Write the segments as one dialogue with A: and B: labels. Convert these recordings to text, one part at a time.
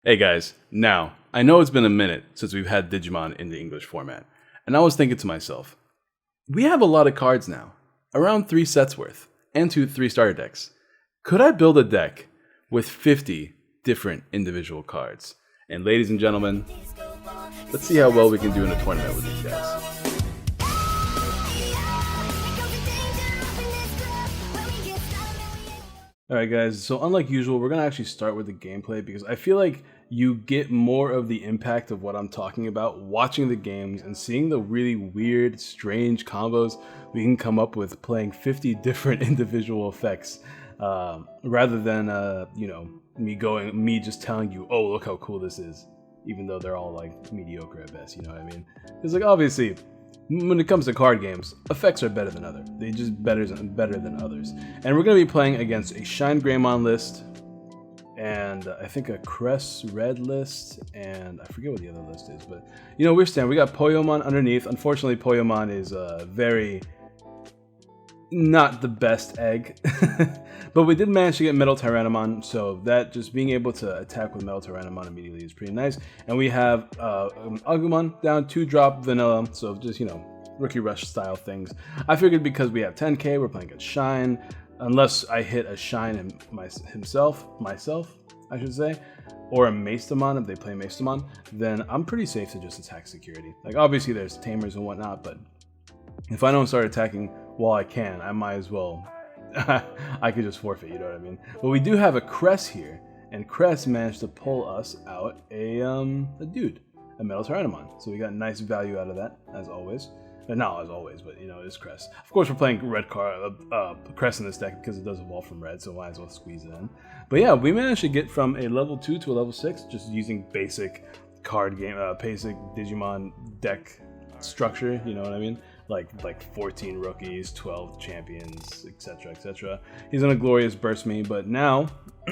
A: Hey guys, now, I know it's been a minute since we've had Digimon in the English format, and I was thinking to myself, we have a lot of cards now, around 3 sets worth, and 3 starter decks. Could I build a deck with 50 different individual cards? And ladies and gentlemen, let's see how well we can do in a tournament with these guys. Alright guys, so unlike usual, we're going to actually start with the gameplay because I feel like you get more of the impact of what I'm talking about watching the games and seeing the really weird, strange combos we can come up with playing 50 different individual effects rather than, me just telling you, oh, look how cool this is, even though they're all like mediocre at best, you know what I mean? Because like obviously, when it comes to card games, effects are better than others. They're just better than others. And we're going to be playing against a Shine Greymon list, and I think a Crest Red list, and I forget what the other list is, but you know, we got Poyomon underneath. Unfortunately, Poyomon is very not the best egg, but we did manage to get Metal Tyrannomon, so that just being able to attack with Metal Tyrannomon immediately is pretty nice. And we have Agumon down 2-drop vanilla, so just, you know, Rookie Rush style things. I figured because we have 10k, we're playing against Shine, unless I hit a Shine myself, I should say, or a Maestamon if they play Maestamon, then I'm pretty safe to just attack security. Like obviously there's tamers and whatnot, but if I don't start attacking while I can, I might as well. I could just forfeit, you know what I mean? But we do have a Crest here, and Crest managed to pull us out a Metal Tyrannomon. So we got nice value out of that, as always. Not as always, but you know, it is Crest. Of course, we're playing Crest in this deck because it does evolve from red, so might as well squeeze it in. But yeah, we managed to get from a level 2 to a level 6 just using basic card game, basic Digimon deck structure, you know what I mean? Like 14 rookies, 12 champions, etc, etc. He's gonna glorious burst me, but now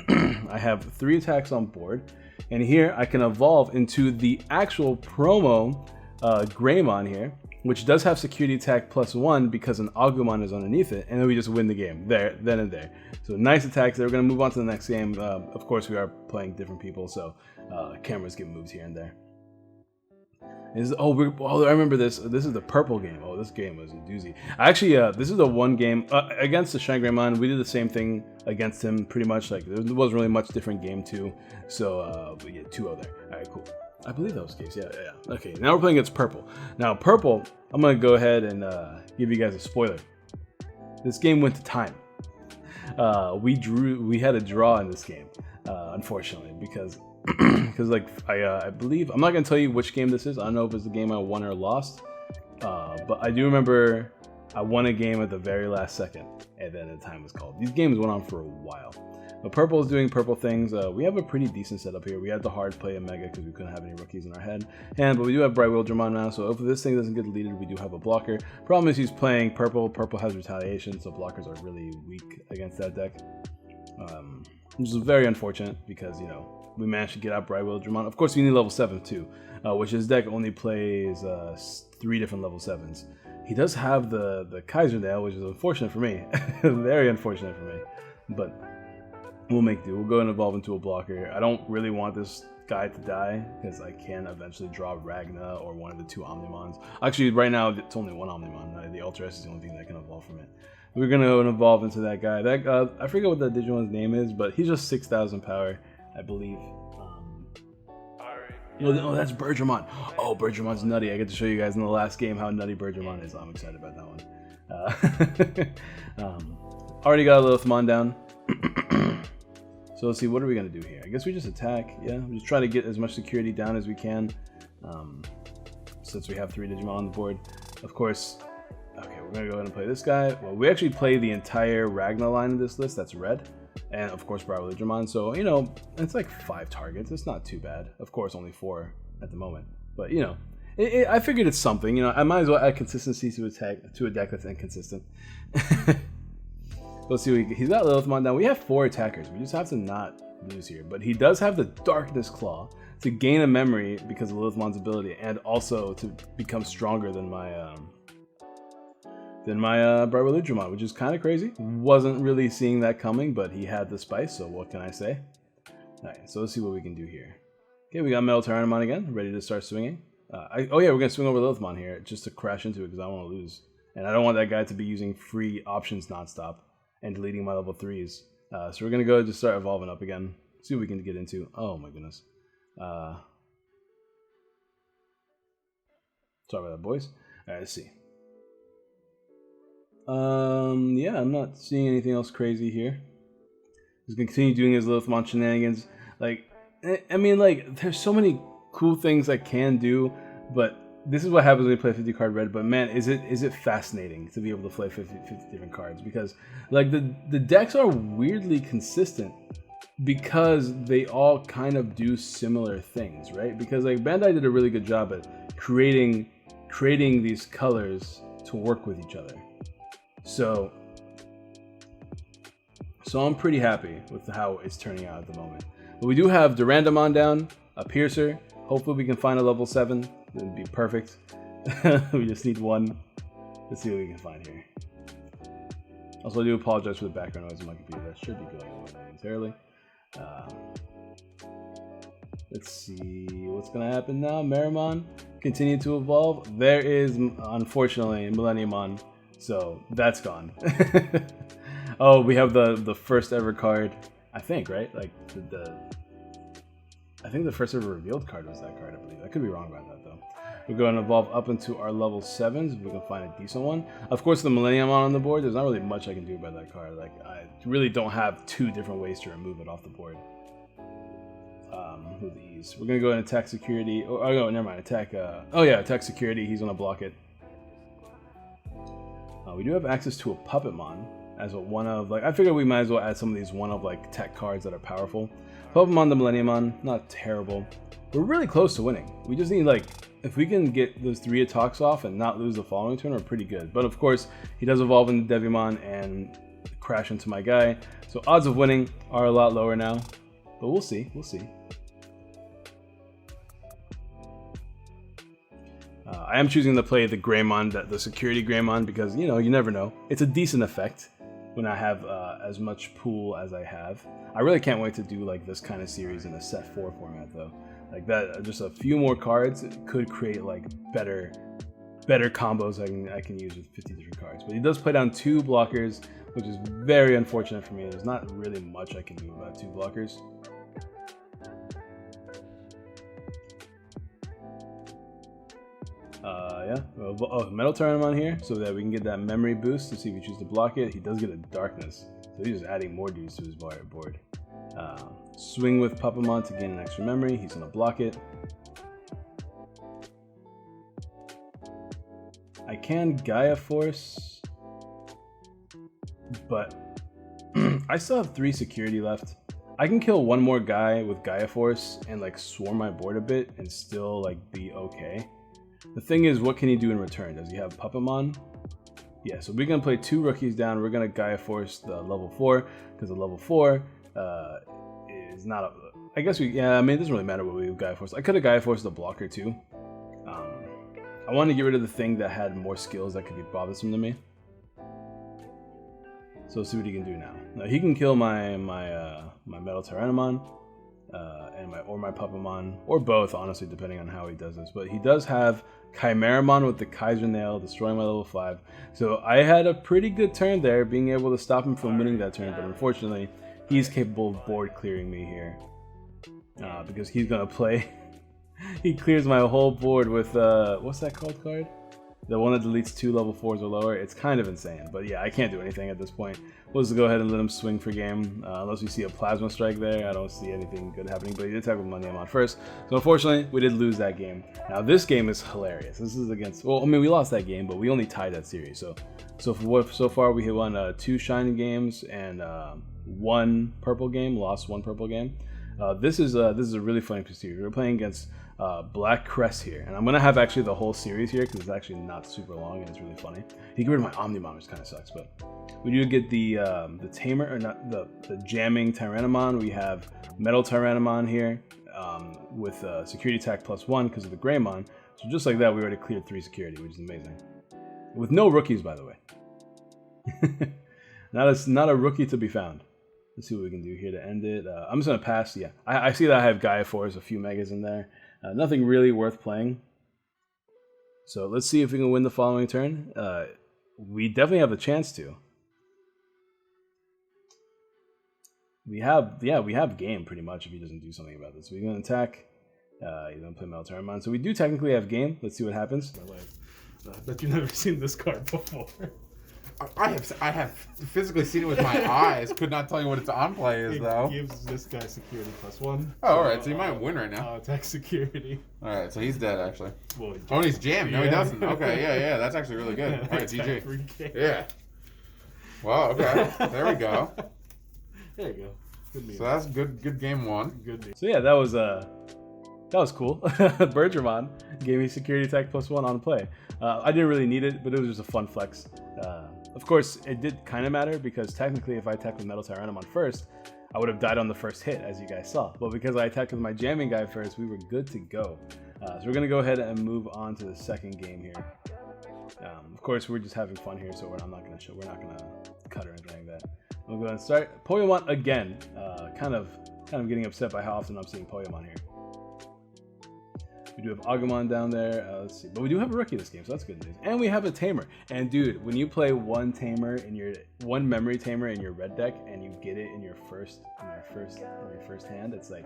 A: I have 3 attacks on board, and here I can evolve into the actual promo Greymon here, which does have security attack +1 because an Agumon is underneath it, and then we just win the game then and there. So nice attacks there. We're gonna move on to the next game. Of course, we are playing different people, so cameras get moved here and there. I remember this. This is the purple game. Oh, this game was a doozy. Actually, this is the one game against the Shine Greymon. We did the same thing against him, pretty much. Like there wasn't really much different game too. So, but yeah, 2-0 there. All right, cool. I believe that was the case. Yeah. Okay, now we're playing against purple. Now purple, I'm gonna go ahead and give you guys a spoiler. This game went to time. We had a draw in this game, unfortunately, because like I believe, I'm not gonna tell you which game this is. I don't know if it's the game I won or lost, but I do remember I won a game at the very last second, and then the time was called. These games went on for a while, but purple is doing purple things. We have a pretty decent setup here. We had to hard play a mega because we couldn't have any rookies in our head, but we do have Valkyriemon now, so if this thing doesn't get deleted, we do have a blocker. Problem is he's playing purple. Purple has retaliation, so blockers are really weak against that deck, which is very unfortunate because, you know, we managed to get out Valkyriemon. Of course, we need level 7 too, which his deck only plays 3 different level 7s. He does have the Kaiser Nail, which is unfortunate for me. Very unfortunate for me. But we'll make do. We'll go and evolve into a blocker. I don't really want this guy to die because I can eventually draw Ragna or one of the 2 Omnimons. Actually, right now, it's only 1 Omnimon. The Ultra S is the only thing that can evolve from it. We're going to evolve into that guy. I forget what that Digimon's name is, but he's just 6,000 power, I believe. No, that's Bergermon. Oh, Bergermon's nutty. I get to show you guys in the last game how nutty Bergermon is. I'm excited about that one. Already got a Lilithmon down. So let's see, what are we going to do here? I guess we just attack. Yeah, we just try to get as much security down as we can, since we have 3 Digimon on the board. Of course, okay, we're going to go ahead and play this guy. Well, we actually play the entire Ragna line in this list. That's red. And of course, Valkyriemon. So, you know, it's like 5 targets. It's not too bad. Of course, only 4 at the moment. But, you know, I figured it's something. You know, I might as well add consistency to a deck that's inconsistent. Let's see. He's got Lilithmon down. We have 4 attackers. We just have to not lose here. But he does have the Darkness Claw to gain a memory because of Lilithmon's ability, and also to become stronger than my Valkyriemon, which is kind of crazy. Wasn't really seeing that coming, but he had the spice, so what can I say? Alright, so let's see what we can do here. Okay, we got Metal Tyrannomon again, ready to start swinging. Oh yeah, we're going to swing over Lilithmon here just to crash into it because I don't want to lose. And I don't want that guy to be using free options nonstop and deleting my level 3s. So we're going to go just start evolving up again. See what we can get into. Oh my goodness. Sorry about that, boys. Alright, let's see. Yeah, I'm not seeing anything else crazy here. He's going to continue doing his Lilithmon shenanigans. Like, I mean, like, there's so many cool things I can do, but this is what happens when you play 50 card red. But man, is it fascinating to be able to play 50 different cards, because like the decks are weirdly consistent because they all kind of do similar things, right? Because like Bandai did a really good job at creating these colors to work with each other. So I'm pretty happy with how it's turning out at the moment. But we do have Durandamon down, a Piercer. Hopefully we can find a level 7. That would be perfect. We just need one. Let's see what we can find here. Also, I do apologize for the background noise on my computer. That should be going on momentarily. Let's see what's going to happen now. Meramon continue to evolve. There is, unfortunately, Millenniumon. So that's gone. Oh, we have the first ever card, I think, right? Like I think the first ever revealed card was that card, I believe. I could be wrong about that though. We're going to evolve up into our level 7s if we can find a decent one. Of course, the Millenniumon on the board, there's not really much I can do about that card. Like, I really don't have 2 different ways to remove it off the board. With ease. We're going to go and attack security. Oh, no, never mind. Attack, oh yeah, attack security. He's going to block it. We do have access to a Puppetmon as a one of, like, I figured we might as well add some of these one of, like, tech cards that are powerful. Puppetmon the Millenniumon, not terrible. We're really close to winning. We just need, like, if we can get those 3 attacks off and not lose the following turn, we're pretty good. But of course, he does evolve into Devimon and crash into my guy. So odds of winning are a lot lower now. But we'll see, we'll see. I am choosing to play the Greymon, the security Greymon, because, you know, you never know. It's a decent effect when I have as much pool as I have. I really can't wait to do like this kind of series in a set 4 format though. Like that, just a few more cards could create like better combos I can use with 50 different cards. But he does play down 2 blockers, which is very unfortunate for me. There's not really much I can do about 2 blockers. Yeah, oh, Metal Tyrannomon here, so that we can get that memory boost to see if we choose to block it. He does get a darkness, so he's just adding more dudes to his board. Swing with Puppetmon to gain an extra memory. He's going to block it. I can Gaia Force, but I still have 3 security left. I can kill one more guy with Gaia Force and like swarm my board a bit and still like be okay. The thing is, what can he do in return? Does he have Puppetmon? Yeah, so we're going to play 2 rookies down. We're going to Gaia Force the level 4, because the level 4 is not a... I guess we... Yeah, I mean, it doesn't really matter what we do Gaia Force. I could have Gaia Forced the blocker too. I wanted to get rid of the thing that had more skills that could be bothersome to me. So let's see what he can do now. Now he can kill my Metal Tyrannomon. Or my Puppetmon, or both, honestly, depending on how he does this. But he does have Chimeramon with the Kaiser Nail, destroying my level 5. So I had a pretty good turn there, being able to stop him from winning that turn. But unfortunately, he's capable of board clearing me here, because he's gonna play. He clears my whole board with what's that called card? The one that deletes 2 level 4s or lower. It's kind of insane, but yeah, I can't do anything at this point. We'll just go ahead and let him swing for game. Unless we see a Plasma Strike there, I don't see anything good happening, but he did attack with Monodramon first. So unfortunately, we did lose that game. Now this game is hilarious. This is against, well, I mean, we lost that game, but we only tied that series. So far we won 2 Shining games and 1 purple game, lost 1 purple game. This is a really funny series. We're playing against Black Crest here, and I'm gonna have actually the whole series here because it's actually not super long and it's really funny. You get rid of my Omnimon, which kind of sucks, but we do get the Tamer, or not the Jamming Tyrannomon. We have Metal Tyrannomon here with Security Attack +1 because of the Greymon. So just like that, we already cleared 3 security, which is amazing. With no rookies, by the way. Not a rookie to be found. Let's see what we can do here to end it. I'm just going to pass. Yeah, I see that I have Gaia Force, a few megas in there. Nothing really worth playing. So let's see if we can win the following turn. We definitely have a chance to. We have game pretty much if he doesn't do something about this. So we're going to attack. He's going to play Monodramon. So we do technically have game. Let's see what happens. I bet you've never seen this card before.
B: I have physically seen it with my eyes. Could not tell you what its on play is, though.
C: It gives this guy security +1.
B: Oh, alright, so he might win right now.
C: Attack security.
B: Alright, so he's dead, actually.
C: Well,
B: he's jammed. No, he doesn't. Okay, yeah, that's actually really good. Alright, GG. Yeah. Well, okay. There we go.
C: There you go. Good
B: so that's good game one.
C: Good.
A: So yeah, that was cool. Bergermon gave me security attack +1 on play. I didn't really need it, but it was just a fun flex. Of course, it did kind of matter because technically if I attacked with Metal Tyrannomon first, I would have died on the first hit, as you guys saw. But because I attacked with my jamming guy first, we were good to go. So we're going to go ahead and move on to the second game here. Of course, we're just having fun here, so we're not going to cut or anything like that. We'll go ahead and start. Poyomon again. Kind of getting upset by how often I'm seeing Poyomon here. We do have Agumon down there. Let's see. But we do have a rookie this game, so that's good news. And we have a tamer. And dude, when you play one memory tamer in your red deck and you get it in your first hand, it's like,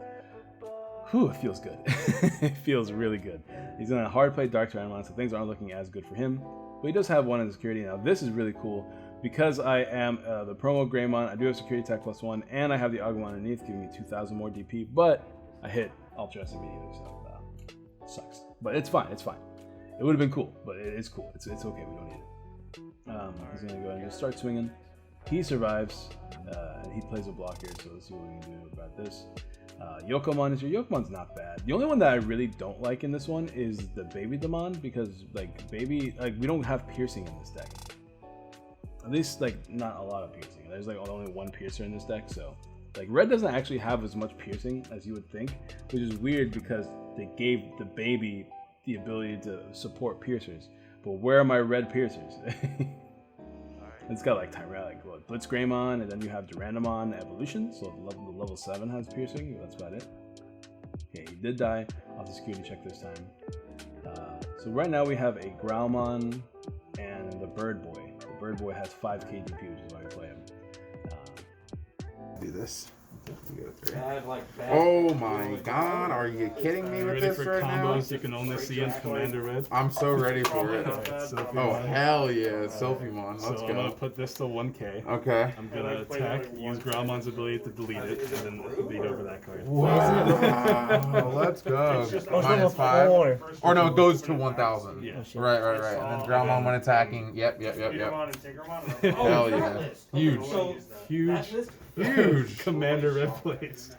A: whew, it feels good. It feels really good. He's gonna hard play Dark Tyrannomon, so things aren't looking as good for him. But he does have one in security. Now this is really cool because I am the promo Greymon. I do have security attack +1, and I have the Agumon underneath, giving me 2,000 more DP. But I hit Ultra S immediately, so. Sucks, but it's fine. It would have been cool, but it's cool. It's okay. We don't need it. He's gonna go ahead and just start swinging. He survives, and he plays a blocker. So let's see what we can do about this. Yokomon is here. Yokomon's not bad. The only one that I really don't like in this one is the Baby Demon because we don't have piercing in this deck. At least not a lot of piercing. There's only one piercer in this deck, so. Red doesn't actually have as much piercing as you would think, which is weird because they gave the baby the ability to support piercers. But where are my red piercers? It's got Blitz Greymon, and then you have Durandamon Evolution, so the level 7 has piercing. That's about it. Okay, he did die. I'll have to security check this time. So right now we have a Growlmon and the Bird Boy. The Bird Boy has 5 KDP, which is why we play him.
B: Do this. Oh my god, are you kidding me with this right now?
C: Combos you can only see in Commander Red.
B: I'm so ready for it. Oh hell yeah, Sylphimon, let's go.
C: I'm gonna put this to 1k.
B: Okay.
C: I'm gonna attack, use Growlmon's ability to delete it, and then lead over that card.
B: Wow, let's go. -5. Or no, it goes to 1,000.
C: Yeah.
B: Right. And then Growlmon when attacking. Yep. Hell yeah. Huge.
C: Commander Red plays.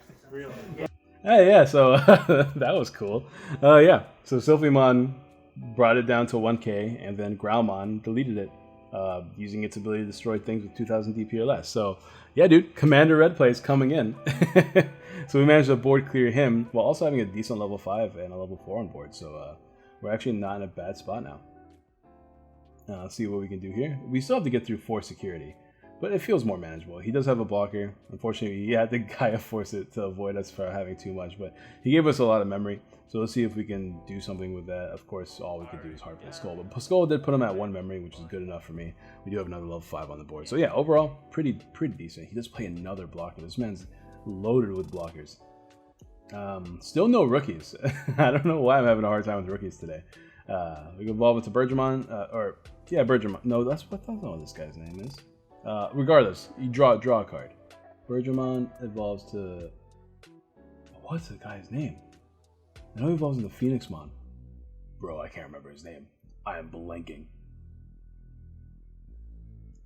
A: Hey, yeah, so that was cool. Yeah, so Sylphimon brought it down to 1k, and then Growlmon deleted it, using its ability to destroy things with 2,000 DP or less. So, yeah, dude, Commander Red plays coming in. So we managed to board clear him, while also having a decent level 5 and a level 4 on board. So we're actually not in a bad spot now. Let's see what we can do here. We still have to get through 4 security, but it feels more manageable. He does have a blocker. Unfortunately, he had to Gaia Force it to avoid us from having too much, but he gave us a lot of memory. So let's see if we can do something with that. Of course, all we could do is hard play Skull, but Skull did put him at 1 memory, which is good enough for me. We do have another level 5 on the board. So yeah, overall, pretty decent. He does play another blocker. This man's loaded with blockers. Still no rookies. I don't know why I'm having a hard time with rookies today. We can evolve it to Bergermon, Bergermon. No, that's not what this guy's name is. Regardless, you draw a card. Bergermon evolves to... What's the guy's name? I know he evolves into Phoenixmon. Bro, I can't remember his name. I am blanking.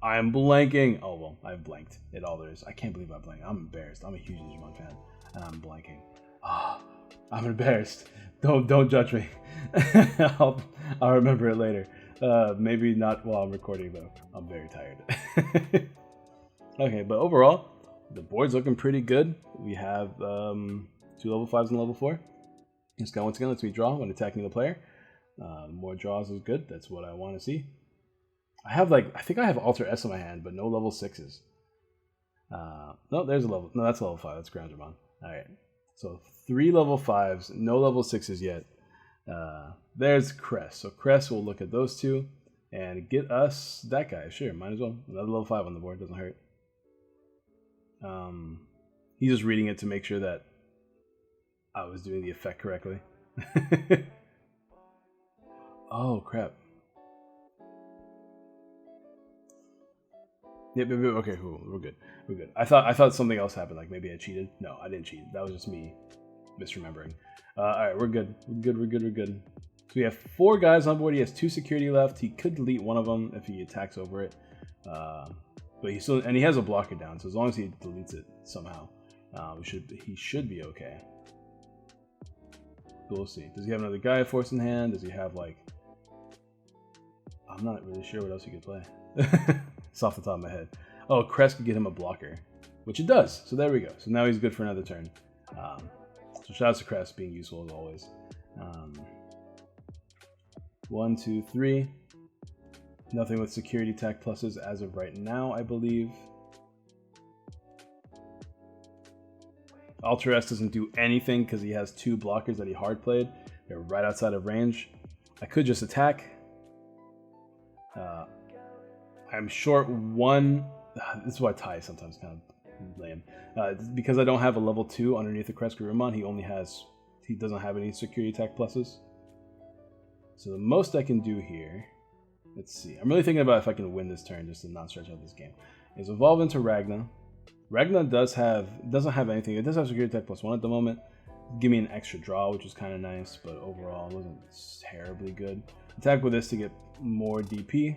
A: Oh, well, I've blanked. It all there is. I can't believe I blanked. I'm embarrassed. I'm a huge Digimon fan, and I'm blanking. I'm embarrassed. Don't judge me. I'll remember it later. Maybe not while I'm recording, though. I'm very tired. Okay, but overall, the board's looking pretty good. We have 2 level 5s and level 4. This guy once again lets me draw when attacking the player. More draws is good. That's what I want to see. I think I have Alter S in my hand, but no level 6s. No, there's a level. No, that's level 5. That's GuardianGaming. All right. So 3 level 5s, no level 6s yet. There's Crest. So Crest will look at those two and get us that guy. Sure, might as well. Another level 5 on the board, doesn't hurt. He's just reading it to make sure that I was doing the effect correctly. Oh, crap. Yep, okay, cool. We're good. We're good. I thought something else happened, like maybe I cheated. No, I didn't cheat. That was just me misremembering. Alright, we're good. We're good. So we have 4 guys on board. He has 2 security left. He could delete one of them if he attacks over it. But he still, and he has a blocker down, so as long as he deletes it somehow, he should be okay. We'll see. Does he have another Gaia Force in hand? Does he have, like... I'm not really sure what else he could play. It's off the top of my head. Oh, Crest could get him a blocker, which it does. So there we go. So now he's good for another turn. So shout out to Crest being useful as always. 1, 2, 3. Nothing with security tech pluses as of right now, I believe. Ultra S doesn't do anything because he has 2 blockers that he hard played. They're right outside of range. I could just attack. I'm short 1. This is why tie sometimes kind of lame. Because I don't have a level 2 underneath the Crest Guardianmon, he doesn't have any security tech pluses. So the most I can do here, let's see. I'm really thinking about if I can win this turn just to not stretch out this game. Is evolve into Ragna. Ragna doesn't have anything. It does have security tech +1 at the moment. Give me an extra draw, which is kind of nice, but overall it wasn't terribly good. Attack with this to get more DP.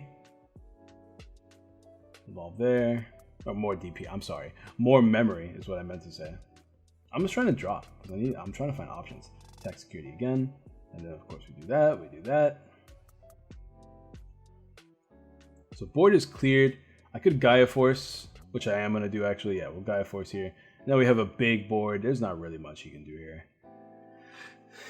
A: Evolve there. Or more DP, I'm sorry. More memory is what I meant to say. I'm just trying to draw, because I'm trying to find options. Attack security again. And then of course we do that. So board is cleared. I could Gaia Force, which I am going to do actually. Yeah, we'll Gaia Force here. Now we have a big board. There's not really much he can do here.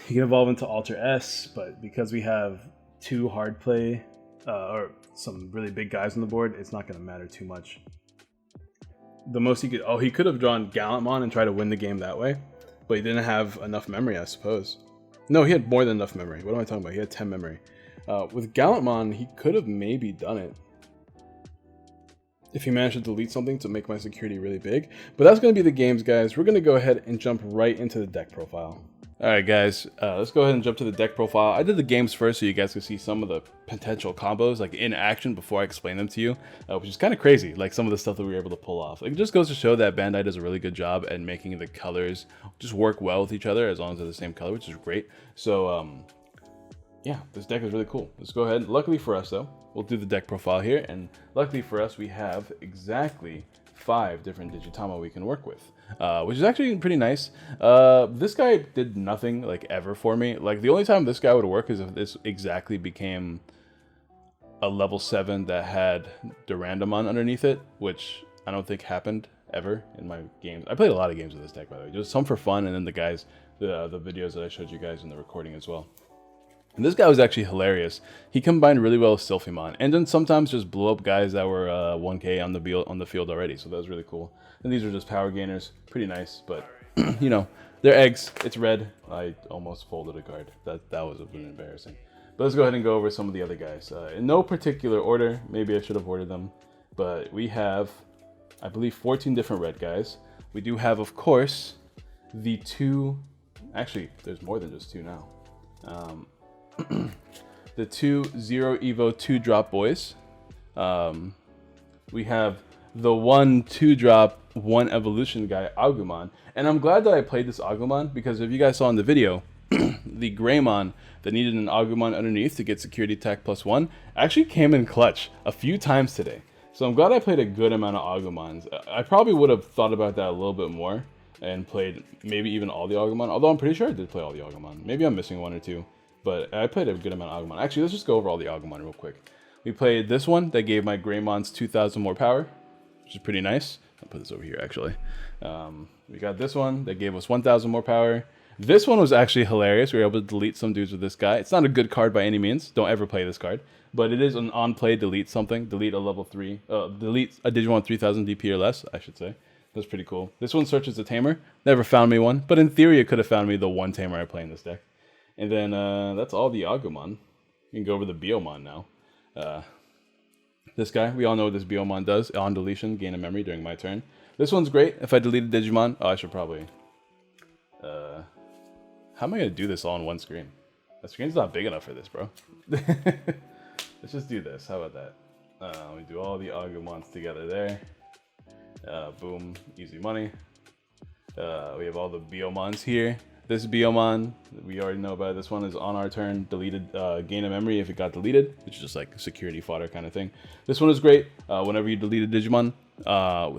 A: He can evolve into Alter S, but because we have 2 hard play, or some really big guys on the board, it's not going to matter too much. The most he could have drawn Gallantmon and try to win the game that way, but he didn't have enough memory, I suppose. No, he had more than enough memory. What am I talking about? He had 10 memory. With Gallantmon, he could have maybe done it if he managed to delete something to make my security really big. But that's going to be the games, guys. We're going to go ahead and jump right into the deck profile. Alright guys, let's go ahead and jump to the deck profile. I did the games first so you guys could see some of the potential combos like in action before I explain them to you, which is kind of crazy, like some of the stuff that we were able to pull off. Like, it just goes to show that Bandai does a really good job at making the colors just work well with each other as long as they're the same color, which is great. So yeah, this deck is really cool. Let's go ahead. Luckily for us though, we'll do the deck profile here, and luckily for us we have exactly 5 different Digitama we can work with, which is actually pretty nice. This guy did nothing like ever for me. Like, the only time this guy would work is if this exactly became a level 7 that had Durandamon underneath it, which I don't think happened ever in my games. I played a lot of games with this deck, by the way, just some for fun, and then the videos that I showed you guys in the recording as well. And this guy was actually hilarious. He combined really well with Sylphimon, and then sometimes just blew up guys that were 1k on the field already, so that was really cool. And these are just power gainers, pretty nice, but you know, they're eggs. It's red. I almost folded a card. That was a bit embarrassing. But let's go ahead and go over some of the other guys. In no particular order, maybe I should have ordered them, but we have, I believe, 14 different red guys. We do have, of course, the 2, actually, there's more than just 2 now. The 2 0 Evo 2-drop boys. We have the 1 2-drop 1 evolution guy, Agumon. And I'm glad that I played this Agumon, because if you guys saw in the video, the Greymon that needed an Agumon underneath to get security attack +1 actually came in clutch a few times today. So I'm glad I played a good amount of Agumons. I probably would have thought about that a little bit more and played maybe even all the Agumon, although I'm pretty sure I did play all the Agumon. Maybe I'm missing 1 or 2. But I played a good amount of Agumon. Actually, let's just go over all the Agumon real quick. We played this one that gave my Greymons 2,000 more power, which is pretty nice. I'll put this over here, actually. We got this one that gave us 1,000 more power. This one was actually hilarious. We were able to delete some dudes with this guy. It's not a good card by any means. Don't ever play this card. But it is an on-play delete something. Delete a level 3. Delete a Digimon 3,000 DP or less, I should say. That's pretty cool. This one searches the tamer. Never found me one, but in theory it could have found me the one tamer I play in this deck. And then that's all the Agumon. You can go over the Biomon now. This guy, we all know what this Biomon does. On deletion, gain a memory during my turn. This one's great. If I delete a Digimon, I should probably... how am I going to do this all on one screen? The screen's not big enough for this, bro. Let's just do this. How about that? We do all the Agumons together there. Boom, easy money. We have all the Biomons here. This Biomon, we already know about it. This one is on our turn, deleted, gain a memory if it got deleted, which is just like security fodder kind of thing. This one is great. Whenever you delete a Digimon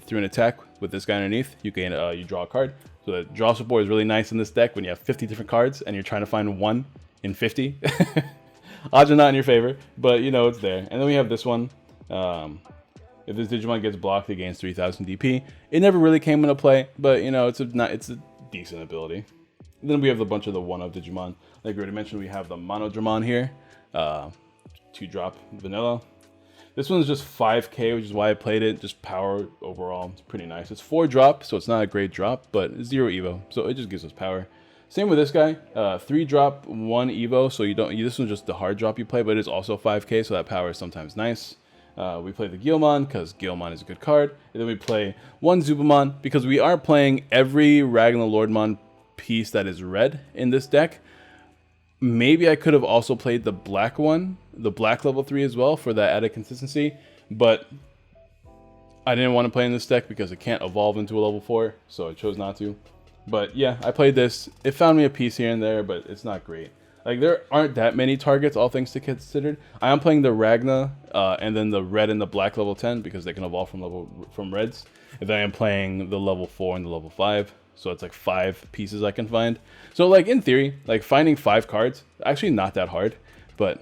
A: through an attack with this guy underneath, you gain you draw a card. So the draw support is really nice in this deck when you have 50 different cards and you're trying to find one in 50. Odds are not in your favor, but you know it's there. And then we have this one. If this Digimon gets blocked, it gains 3000 DP. It never really came into play, but you know it's a decent ability. And then we have a bunch of the one-of Digimon. Like we already mentioned, we have the Monodramon here. 2-drop vanilla. This one's just 5k, which is why I played it. Just power overall. It's pretty nice. It's 4-drop, so it's not a great drop, but 0 Evo. So it just gives us power. Same with this guy. 3-drop, 1 Evo. So you don't. This one's just the hard drop you play, but it's also 5k, so that power is sometimes nice. We play the Guilmon because Guilmon is a good card. And then we play 1 Zubamon because we are playing every Ragnar Lordmon piece that is red in this deck. Maybe I could have also played the black one, the black level 3 as well for that added consistency, but I didn't want to play in this deck because it can't evolve into a level 4, so I chose not to. But yeah, I played this. It found me a piece here and there, but it's not great. Like, there aren't that many targets, all things to considered. I am playing the Ragna and then the red and the black level 10 because they can evolve from reds. And then I am playing the level 4 and the level 5. So it's like 5 pieces I can find. So like in theory, like finding 5 cards, actually not that hard, but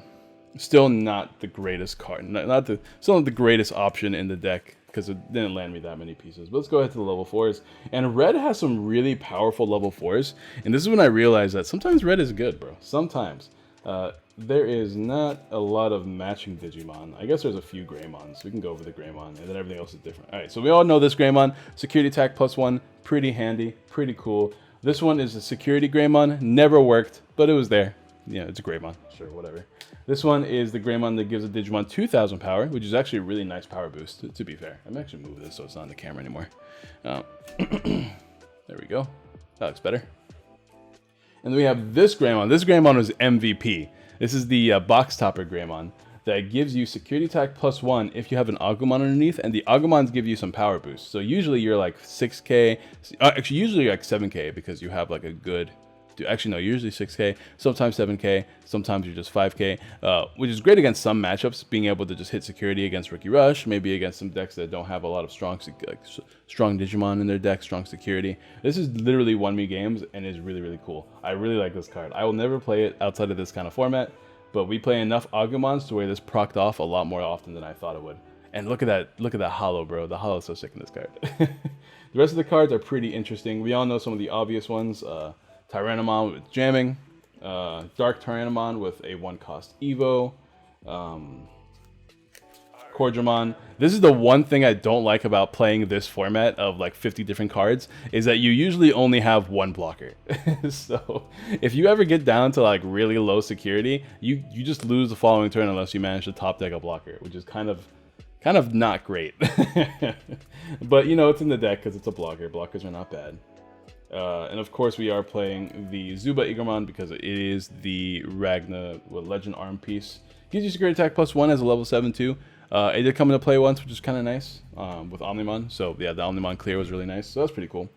A: still not the greatest card. Still not the greatest option in the deck because it didn't land me that many pieces. But let's go ahead to the level 4s. And red has some really powerful level 4s. And this is when I realized that sometimes red is good, bro. Sometimes. There is not a lot of matching Digimon. I guess there's a few Greymons. We can go over the Greymon, and then everything else is different. All right, so we all know this Greymon. Security attack +1, pretty handy, pretty cool. This one is a security Greymon. Never worked, but it was there. Yeah, it's a Greymon. Sure, whatever. This one is the Greymon that gives a Digimon 2000 power, which is actually a really nice power boost, to be fair. I'm actually move this so it's not on the camera anymore. There we go. That looks better. And then we have this Greymon. This Greymon was MVP. This is the box topper Greymon that gives you security attack +1 if you have an Agumon underneath, and the Agumons give you some power boost. So usually you're like 6k, actually usually like 7k because you have like a good, actually no, usually 6k, sometimes 7k, sometimes you're just 5k, which is great against some matchups, being able to just hit security against Rookie Rush, maybe against some decks that don't have a lot of strong Digimon in their deck, strong security. This is literally 1v games and is really, really cool. I really like this card. I will never play it outside of this kind of format, but we play enough Agumons to where this procced off a lot more often than I thought it would. And look at that holo, bro. The holo is so sick in this card. The rest of the cards are pretty interesting. We all know some of the obvious ones. Tyrannomon with jamming, Dark Tyrannomon with a 1-cost Evo, Cordramon. This is the one thing I don't like about playing this format of like 50 different cards, is that you usually only have one blocker. So if you ever get down to like really low security, you just lose the following turn unless you manage to top deck a blocker, which is kind of not great. But you know, it's in the deck because it's a blocker. Blockers are not bad. And of course we are playing the Zuba Igermon because it is the Ragna Legend Arm piece. Gives you security attack +1 as a level 7 too. It did come into play once, which is kind of nice with Omnimon. So yeah, the Omnimon clear was really nice. So that's pretty cool.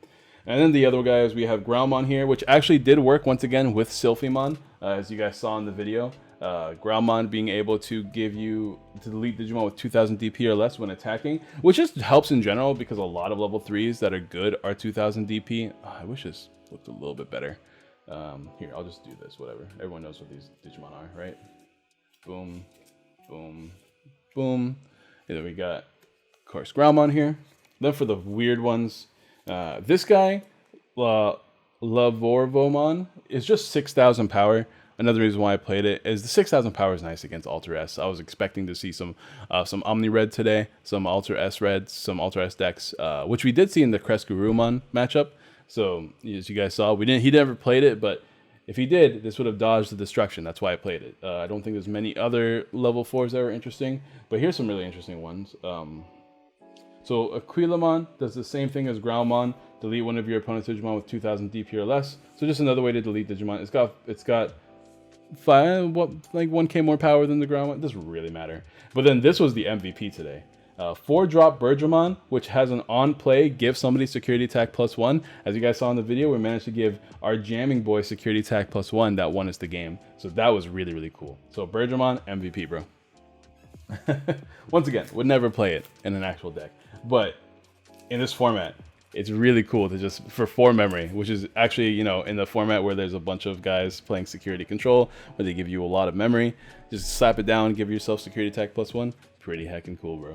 A: And then the other guys, we have Growlmon here, which actually did work once again with Sylphimon, as you guys saw in the video. Growlmon being able to give you to delete Digimon with 2000 DP or less when attacking, which just helps in general because a lot of level 3s that are good are 2000 DP. Oh, I wish this looked a little bit better. Here, I'll just do this, whatever. Everyone knows what these Digimon are, right? Boom, boom, boom. And then we got, of course, Growlmon here. Then for the weird ones, this guy, Lavorvomon, is just 6000 power. another reason why I played it is the 6,000 power is nice against Alter S. I was expecting to see some Omni Red today, some Alter S Reds, some Alter S decks, which we did see in the Crescarumon matchup. So as you guys saw, he never played it, but if he did, this would have dodged the destruction. That's why I played it. I don't think there's many other level 4s that were interesting, but here's some really interesting ones. So Aquilamon does the same thing as Growlmon. Delete one of your opponent's Digimon with 2,000 DP or less. So just another way to delete Digimon. It's got 1k more power than the Growlmon. It doesn't really matter. But then this was the MVP today. 4-drop Birdramon, which has an on-play give somebody security attack +1. As you guys saw in the video, we managed to give our jamming boy security attack +1 that won us the game. So that was really, really cool. So Birdramon, MVP, bro. Once again, would never play it in an actual deck. But in this format, it's really cool to just, for 4 memory, which is actually, you know, in the format where there's a bunch of guys playing security control, where they give you a lot of memory, just slap it down, give yourself security attack +1. Pretty heckin' cool, bro.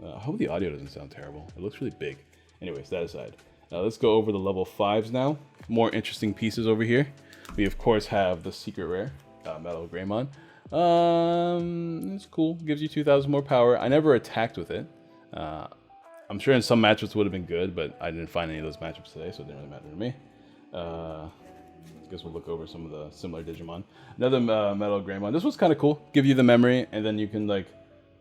A: I hope the audio doesn't sound terrible. It looks really big. Anyways, that aside. Let's go over the level 5s now. More interesting pieces over here. We, of course, have the secret rare, Metal Greymon. It's cool. Gives you 2,000 more power. I never attacked with it. I'm sure in some matchups would have been good, but I didn't find any of those matchups today, so it didn't really matter to me. I guess we'll look over some of the similar Digimon. Another Metal Greymon. This was kind of cool. Give you the memory, and then you can like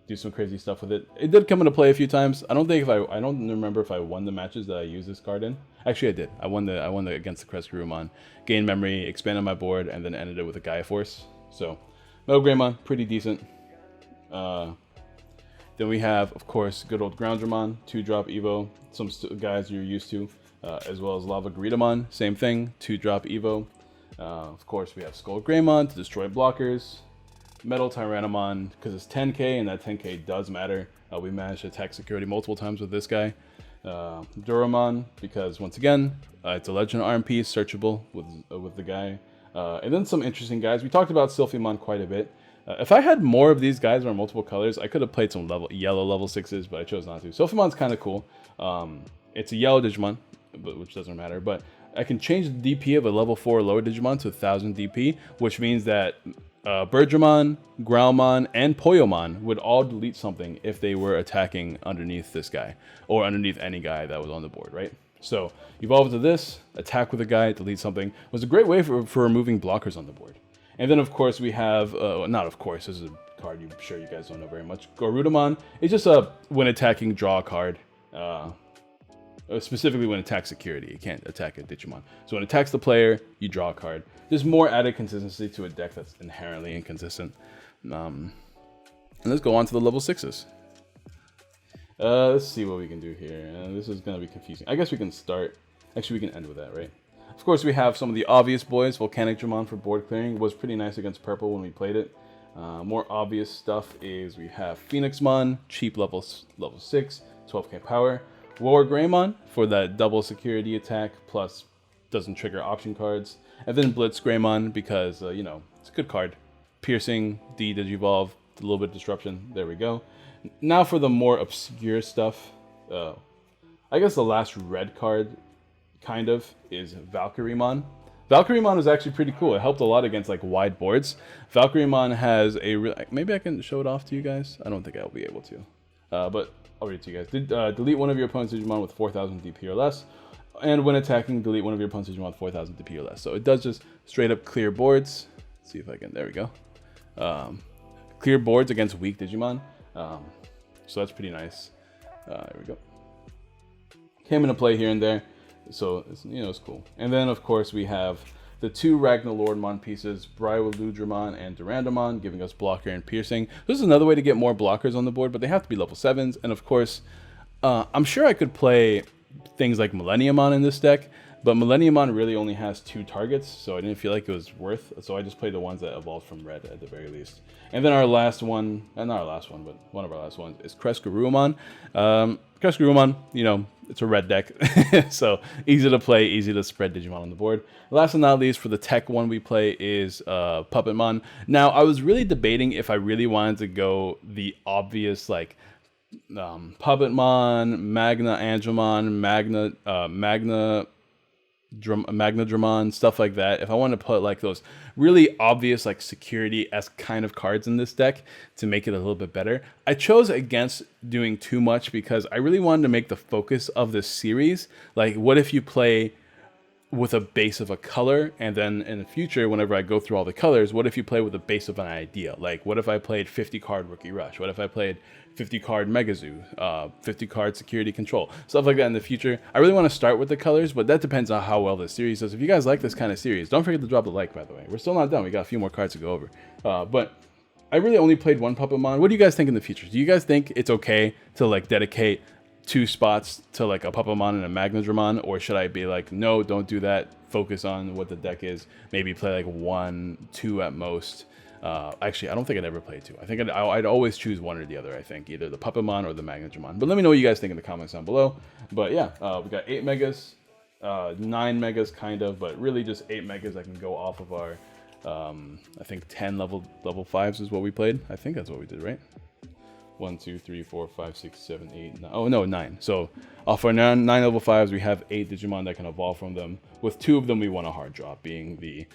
A: do some crazy stuff with it. It did come into play a few times. I don't remember if I won the matches that I used this card in. Actually, I did. I won the against the Crescarumon. Gained memory, expanded my board, and then ended it with a Gaia Force. So, Metal Greymon, pretty decent. Then we have, of course, good old Groundramon, 2-drop Evo, some guys you're used to, as well as Lava Greedamon, same thing, 2-drop Evo. Of course, we have Skull Greymon to destroy blockers, Metal Tyrannomon, because it's 10k, and that 10k does matter. We managed to attack security multiple times with this guy. Duramon, because once again, it's a Legend Arm piece, searchable with the guy. And then some interesting guys. We talked about Sylphimon quite a bit. If I had more of these guys or multiple colors, I could have played some yellow level 6s, but I chose not to. Sylphimon's kind of cool. It's a yellow Digimon, which doesn't matter, but I can change the DP of a level 4 or lower Digimon to 1,000 DP, which means that Birdramon, Growlmon, and Poyomon would all delete something if they were attacking underneath this guy, or underneath any guy that was on the board, right? So, evolve to this, attack with a guy, delete something. It was a great way for removing blockers on the board. And then, of course, we have, not of course, this is a card I'm sure you guys don't know very much. Garudamon is just a, when attacking, draw a card. Specifically when attack security, you can't attack a Digimon. So when it attacks the player, you draw a card. There's more added consistency to a deck that's inherently inconsistent. And let's go on to the level 6s. Let's see what we can do here. This is going to be confusing. I guess we can start, actually we can end with that, right? Of course, we have some of the obvious boys. Volcanic Dramon for board clearing was pretty nice against purple when we played it. More obvious stuff is we have Phoenixmon, cheap level 6, 12k power. War Greymon for that double security attack, plus doesn't trigger option cards. And then Blitz Greymon because, you know, it's a good card. Piercing, D Digivolve, a little bit of disruption. There we go. Now for the more obscure stuff. I guess the last red card, kind of, is Valkyriemon. Valkyriemon is actually pretty cool. It helped a lot against like wide boards. Valkyriemon has a maybe I can show it off to you guys. I don't think I'll be able to, but I'll read it to you guys. Delete one of your opponent's Digimon with 4,000 DP or less, and when attacking, delete one of your opponent's Digimon with 4,000 DP or less. So it does just straight up clear boards. Let's see if I can. There we go. Clear boards against weak Digimon. So that's pretty nice. There we go. Came into play here and there. So, you know, it's cool. And then, of course, we have the 2 Ragnalordmon pieces, Bryoludramon and Durandamon, giving us blocker and piercing. This is another way to get more blockers on the board, but they have to be level 7s. And, of course, I'm sure I could play things like Millenniumon in this deck, but Millenniumon really only has 2 targets, so I didn't feel like it was worth. So I just played the ones that evolved from red at the very least. And then our last one, not our last one, but one of our last ones, is Crescarumon. Crescarumon, you know, it's a red deck, so easy to play, easy to spread Digimon on the board. Last but not least, for the tech one we play is Puppetmon. Now, I was really debating if I really wanted to go the obvious, like, Puppetmon, Magna Angemon, Magna Monodramon, stuff like that. If I want to put like those really obvious like security-esque kind of cards in this deck to make it a little bit better, I chose against doing too much because I really wanted to make the focus of this series. Like, what if you play with a base of a color, and then in the future, whenever I go through all the colors, what if you play with a base of an idea? Like, what if I played 50 card Rookie Rush? What if I played 50 card Mega Zoo, 50 card Security Control, stuff like that in the future? I really want to start with the colors, but that depends on how well this series does. If you guys like this kind of series, don't forget to drop the like, by the way. We're still not done. We got a few more cards to go over. But I really only played one Puppetmon. What do you guys think in the future? Do you guys think it's okay to like dedicate 2 spots to like a Puppetmon and a Monodramon, or should I be like, no, don't do that, focus on what the deck is, maybe play like 1, 2 at most? Actually, I don't think I'd ever play 2. I think I'd always choose one or the other. I think either the Puppetmon or the Monodramon. But let me know what you guys think in the comments down below. But yeah, we got 8 megas, 9 megas kind of, but really just 8 megas that can go off of our I think 10 level 5s is what we played. I think that's what we did, right? 1, 2, 3, 4, 5, 6, 7, 8, 9. Oh no, 9. So off our 9 level 5s, we have 8 Digimon that can evolve from them. With 2 of them, we want a hard drop, being the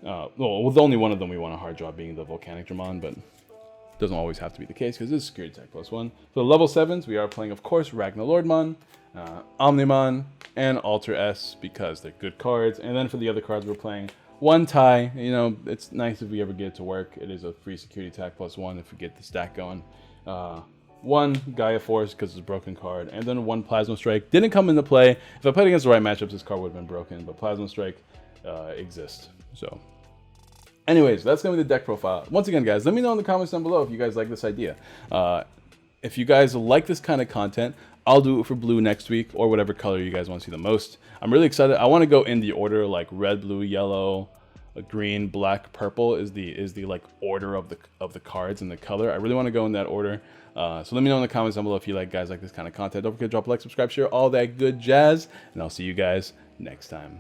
A: well, with only one of them, we want a hard drop, being the Volcanic Dramon, but doesn't always have to be the case because this is Security Tech +1. For the level 7s, we are playing, of course, Ragnarlordmon, Omnimon, and Alter S because they're good cards. And then for the other cards, we're playing 1 tie. You know, it's nice if we ever get it to work. It is a free Security Tech +1 if we get the stack going. 1 Gaia Force because it's a broken card, and then 1 Plasma Strike. Didn't come into play. If I played against the right matchups, this card would have been broken, but Plasma Strike exists. So anyways, that's going to be the deck profile. Once again, guys, let me know in the comments down below if you guys like this idea. If you guys like this kind of content, I'll do it for blue next week, or whatever color you guys want to see the most. I'm really excited. I want to go in the order like red, blue, yellow, green, black, purple is the like order of the cards and the color. I really want to go in that order. So let me know in the comments down below if you guys like this kind of content. Don't forget to drop a like, subscribe, share, all that good jazz, and I'll see you guys next time.